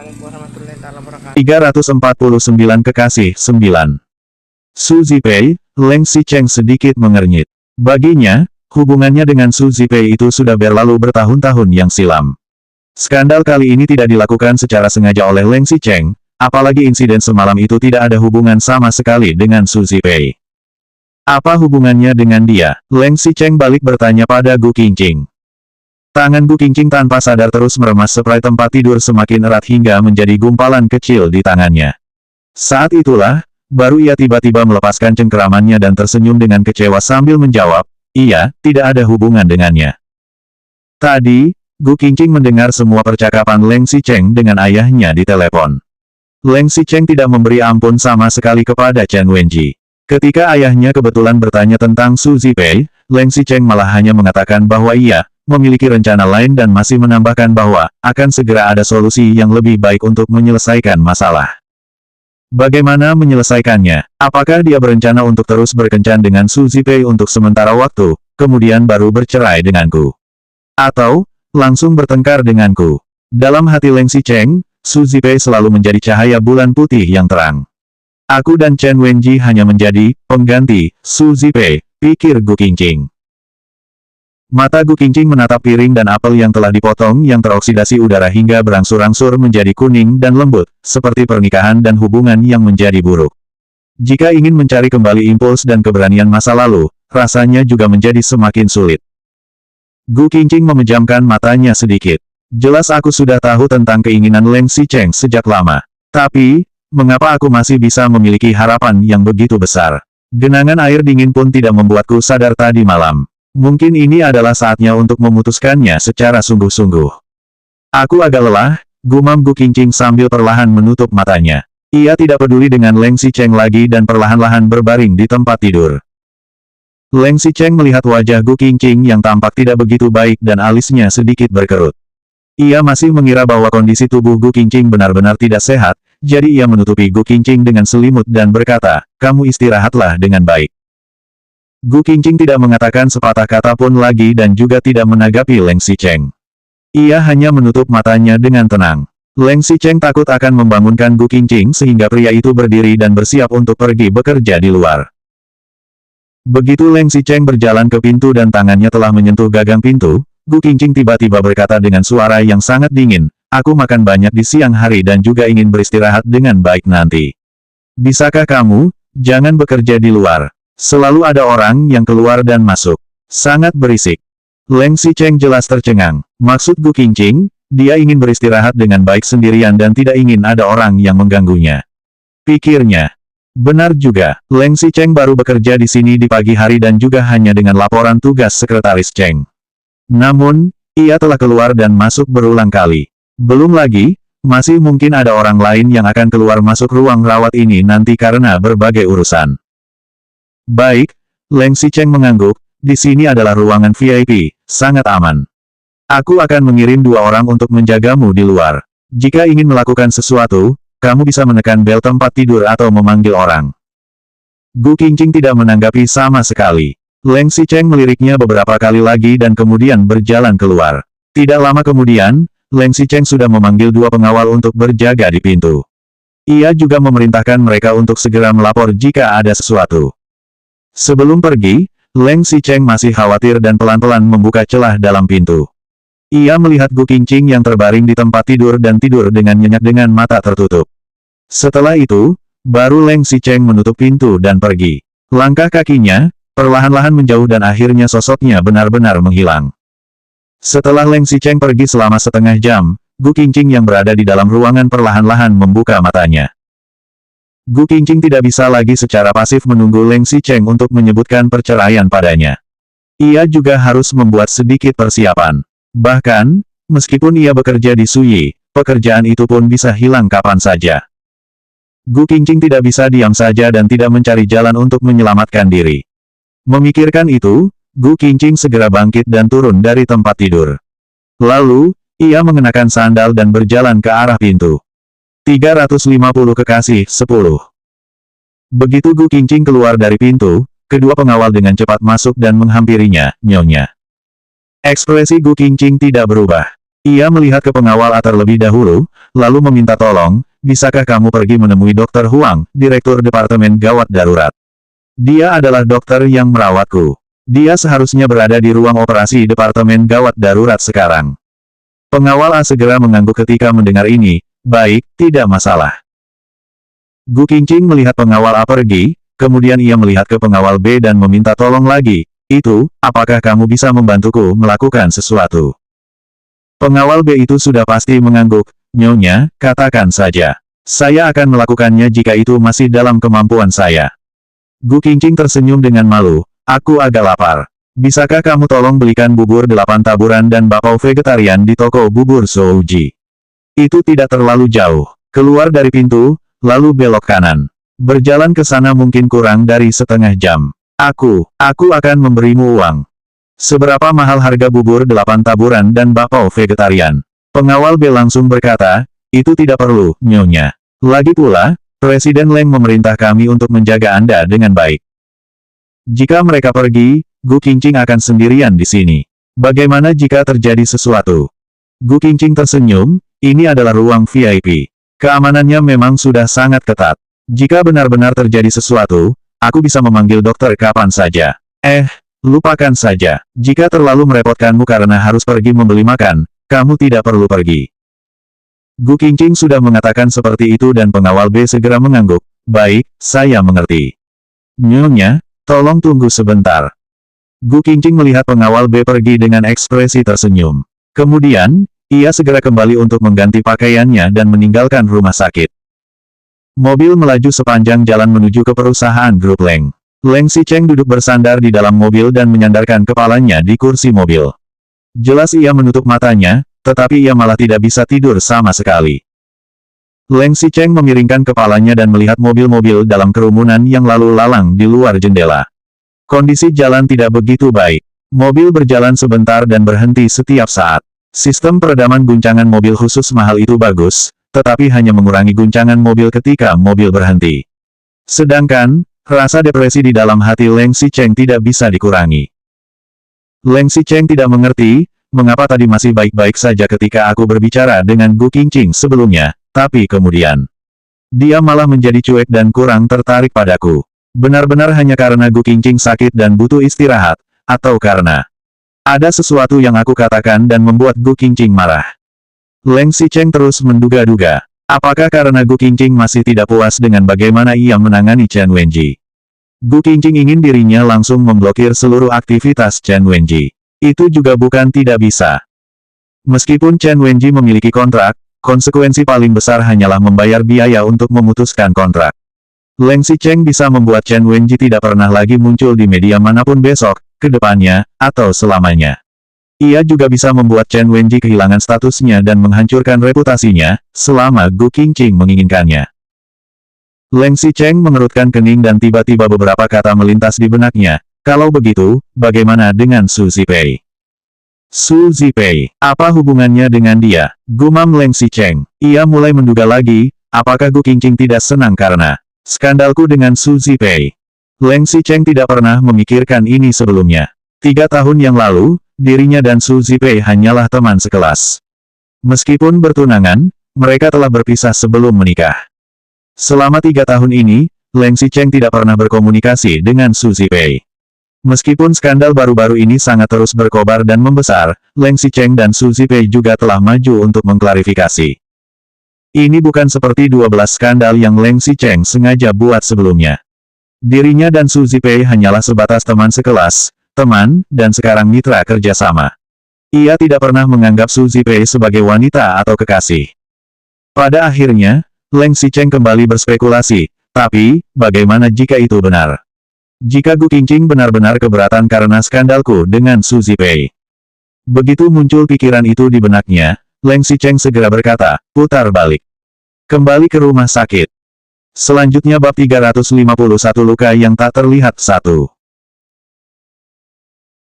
Assalamualaikum warahmatullahi wabarakatuh. 349 kekasih 9. Su Zipei, Leng Xicheng sedikit mengernyit. Baginya, hubungannya dengan Su Zipei itu sudah berlalu bertahun-tahun yang silam. Skandal kali ini tidak dilakukan secara sengaja oleh Leng Xicheng, apalagi insiden semalam itu tidak ada hubungan sama sekali dengan Su Zipei. Apa hubungannya dengan dia? Leng Xicheng balik bertanya pada Gu Qingqing. Tangan Gu Qingqing tanpa sadar terus meremas spray tempat tidur semakin erat hingga menjadi gumpalan kecil di tangannya. Saat itulah, baru ia tiba-tiba melepaskan cengkeramannya dan tersenyum dengan kecewa sambil menjawab, iya, tidak ada hubungan dengannya. Tadi, Gu Qingqing mendengar semua percakapan Leng Xicheng dengan ayahnya di telepon. Leng Xicheng tidak memberi ampun sama sekali kepada Chen Wenji. Ketika ayahnya kebetulan bertanya tentang Su Zipei, Leng Xicheng malah hanya mengatakan bahwa ia memiliki rencana lain dan masih menambahkan bahwa akan segera ada solusi yang lebih baik untuk menyelesaikan masalah. Bagaimana menyelesaikannya? Apakah dia berencana untuk terus berkencan dengan Su Zipei untuk sementara waktu, kemudian baru bercerai denganku? Atau, langsung bertengkar denganku? Dalam hati Leng Xicheng, Su Zipei selalu menjadi cahaya bulan putih yang terang. Aku dan Chen Wenji hanya menjadi pengganti Su Zipei, pikir Gu Qingqing. Mata Gu Qingqing menatap piring dan apel yang telah dipotong yang teroksidasi udara hingga berangsur-angsur menjadi kuning dan lembut, seperti pernikahan dan hubungan yang menjadi buruk. Jika ingin mencari kembali impuls dan keberanian masa lalu, rasanya juga menjadi semakin sulit. Gu Qingqing memejamkan matanya sedikit. Jelas aku sudah tahu tentang keinginan Leng Xicheng sejak lama. Tapi, mengapa aku masih bisa memiliki harapan yang begitu besar? Genangan air dingin pun tidak membuatku sadar tadi malam. Mungkin ini adalah saatnya untuk memutuskannya secara sungguh-sungguh. Aku agak lelah, gumam Gu Qingqing sambil perlahan menutup matanya. Ia tidak peduli dengan Leng Xicheng lagi dan perlahan-lahan berbaring di tempat tidur. Leng Xicheng melihat wajah Gu Qingqing yang tampak tidak begitu baik dan alisnya sedikit berkerut. Ia masih mengira bahwa kondisi tubuh Gu Qingqing benar-benar tidak sehat, jadi ia menutupi Gu Qingqing dengan selimut dan berkata, kamu istirahatlah dengan baik. Gu Qingqing tidak mengatakan sepatah kata pun lagi dan juga tidak menanggapi Leng Xicheng. Ia hanya menutup matanya dengan tenang. Leng Xicheng takut akan membangunkan Gu Qingqing sehingga pria itu berdiri dan bersiap untuk pergi bekerja di luar. Begitu Leng Xicheng berjalan ke pintu dan tangannya telah menyentuh gagang pintu, Gu Qingqing tiba-tiba berkata dengan suara yang sangat dingin, aku makan banyak di siang hari dan juga ingin beristirahat dengan baik nanti. Bisakah kamu, jangan bekerja di luar. Selalu ada orang yang keluar dan masuk. Sangat berisik. Leng Xicheng jelas tercengang. Maksud Gu Qingqing, dia ingin beristirahat dengan baik sendirian dan tidak ingin ada orang yang mengganggunya. Pikirnya. Benar juga, Leng Xicheng baru bekerja di sini di pagi hari dan juga hanya dengan laporan tugas sekretaris Cheng. Namun, ia telah keluar dan masuk berulang kali. Belum lagi, masih mungkin ada orang lain yang akan keluar masuk ruang rawat ini nanti karena berbagai urusan. Baik, Leng Xicheng mengangguk, di sini adalah ruangan VIP, sangat aman. Aku akan mengirim 2 orang untuk menjagamu di luar. Jika ingin melakukan sesuatu, kamu bisa menekan bel tempat tidur atau memanggil orang. Gu Qingqing tidak menanggapi sama sekali. Leng Xicheng meliriknya beberapa kali lagi dan kemudian berjalan keluar. Tidak lama kemudian, Leng Xicheng sudah memanggil 2 pengawal untuk berjaga di pintu. Ia juga memerintahkan mereka untuk segera melapor jika ada sesuatu. Sebelum pergi, Leng Xicheng masih khawatir dan pelan-pelan membuka celah dalam pintu. Ia melihat Gu Qingqing yang terbaring di tempat tidur dan tidur dengan nyenyak dengan mata tertutup. Setelah itu, baru Leng Xicheng menutup pintu dan pergi. Langkah kakinya, perlahan-lahan menjauh dan akhirnya sosoknya benar-benar menghilang. Setelah Leng Xicheng pergi selama setengah jam, Gu Qingqing yang berada di dalam ruangan perlahan-lahan membuka matanya. Gu Qingqing tidak bisa lagi secara pasif menunggu Leng Xicheng untuk menyebutkan perceraian padanya. Ia juga harus membuat sedikit persiapan. Bahkan, meskipun ia bekerja di Suyi, pekerjaan itu pun bisa hilang kapan saja. Gu Qingqing tidak bisa diam saja dan tidak mencari jalan untuk menyelamatkan diri. Memikirkan itu, Gu Qingqing segera bangkit dan turun dari tempat tidur. Lalu, ia mengenakan sandal dan berjalan ke arah pintu. 350 kekasih 10. Begitu Gu Qingqing keluar dari pintu, kedua pengawal dengan cepat masuk dan menghampirinya, nyonya. Ekspresi Gu Qingqing tidak berubah. Ia melihat ke pengawal terlebih dahulu, lalu meminta tolong, bisakah kamu pergi menemui Dr. Huang, Direktur Departemen Gawat Darurat. Dia adalah dokter yang merawatku. Dia seharusnya berada di ruang operasi Departemen Gawat Darurat sekarang. Pengawal A segera mengangguk ketika mendengar ini. Baik, tidak masalah. Gu Qingqing melihat pengawal A pergi, kemudian ia melihat ke pengawal B dan meminta tolong lagi. Itu, apakah kamu bisa membantuku melakukan sesuatu? Pengawal B itu sudah pasti mengangguk. Nyonya, katakan saja. Saya akan melakukannya jika itu masih dalam kemampuan saya. Gu Qingqing tersenyum dengan malu. Aku agak lapar. Bisakah kamu tolong belikan bubur 8 taburan dan bakpao vegetarian di toko bubur Souji? Itu tidak terlalu jauh. Keluar dari pintu, lalu belok kanan. Berjalan ke sana mungkin kurang dari setengah jam. Aku akan memberimu uang. Seberapa mahal harga bubur 8 taburan dan bakpao vegetarian? Pengawal B langsung berkata, itu tidak perlu, Nyonya. Lagi pula, Presiden Leng memerintah kami untuk menjaga Anda dengan baik. Jika mereka pergi, Gu Qingqing akan sendirian di sini. Bagaimana jika terjadi sesuatu? Gu Qingqing tersenyum, ini adalah ruang VIP. Keamanannya memang sudah sangat ketat. Jika benar-benar terjadi sesuatu, aku bisa memanggil dokter kapan saja. Lupakan saja. Jika terlalu merepotkanmu karena harus pergi membeli makan, kamu tidak perlu pergi. Gu Qingqing sudah mengatakan seperti itu dan pengawal B segera mengangguk. Baik, saya mengerti. Nyonya, tolong tunggu sebentar. Gu Qingqing melihat pengawal B pergi dengan ekspresi tersenyum. Kemudian, ia segera kembali untuk mengganti pakaiannya dan meninggalkan rumah sakit. Mobil melaju sepanjang jalan menuju ke perusahaan grup Leng. Leng Xicheng duduk bersandar di dalam mobil dan menyandarkan kepalanya di kursi mobil. Jelas ia menutup matanya, tetapi ia malah tidak bisa tidur sama sekali. Leng Xicheng memiringkan kepalanya dan melihat mobil-mobil dalam kerumunan yang lalu lalang di luar jendela. Kondisi jalan tidak begitu baik. Mobil berjalan sebentar dan berhenti setiap saat. Sistem peredaman guncangan mobil khusus mahal itu bagus, tetapi hanya mengurangi guncangan mobil ketika mobil berhenti. Sedangkan, rasa depresi di dalam hati Leng Xicheng tidak bisa dikurangi. Leng Xicheng tidak mengerti, mengapa tadi masih baik-baik saja ketika aku berbicara dengan Gu Qingqing sebelumnya, tapi kemudian dia malah menjadi cuek dan kurang tertarik padaku. Benar-benar hanya karena Gu Qingqing sakit dan butuh istirahat, atau karena ada sesuatu yang aku katakan dan membuat Gu Qingqing marah. Leng Xicheng terus menduga-duga. Apakah karena Gu Qingqing masih tidak puas dengan bagaimana ia menangani Chen Wenji? Gu Qingqing ingin dirinya langsung memblokir seluruh aktivitas Chen Wenji. Itu juga bukan tidak bisa. Meskipun Chen Wenji memiliki kontrak, konsekuensi paling besar hanyalah membayar biaya untuk memutuskan kontrak. Leng Xicheng bisa membuat Chen Wenji tidak pernah lagi muncul di media manapun besok, ke depannya, atau selamanya. Ia juga bisa membuat Chen Wenji kehilangan statusnya dan menghancurkan reputasinya, selama Gu Qingqing menginginkannya. Leng Xicheng mengerutkan kening dan tiba-tiba beberapa kata melintas di benaknya. Kalau begitu, bagaimana dengan Su Zipei? Su Zipei, apa hubungannya dengan dia? Gumam Leng Xicheng. Ia mulai menduga lagi, apakah Gu Qingqing tidak senang karena skandalku dengan Su Zipei. Leng Xicheng tidak pernah memikirkan ini sebelumnya. 3 tahun yang lalu, dirinya dan Su Zipei hanyalah teman sekelas. Meskipun bertunangan, mereka telah berpisah sebelum menikah. Selama 3 tahun ini, Leng Xicheng tidak pernah berkomunikasi dengan Su Zipei. Meskipun skandal baru-baru ini sangat terus berkobar dan membesar, Leng Xicheng dan Su Zipei juga telah maju untuk mengklarifikasi. Ini bukan seperti 12 skandal yang Leng Xicheng sengaja buat sebelumnya. Dirinya dan Su Zipei hanyalah sebatas teman sekelas, teman, dan sekarang mitra kerjasama. Ia tidak pernah menganggap Su Zipei sebagai wanita atau kekasih. Pada akhirnya, Leng Xicheng kembali berspekulasi, tapi, bagaimana jika itu benar? Jika Gu Qingqing benar-benar keberatan karena skandalku dengan Su Zipei. Begitu muncul pikiran itu di benaknya, Leng Xicheng segera berkata, putar balik. Kembali ke rumah sakit. Selanjutnya bab 351 luka yang tak terlihat 1.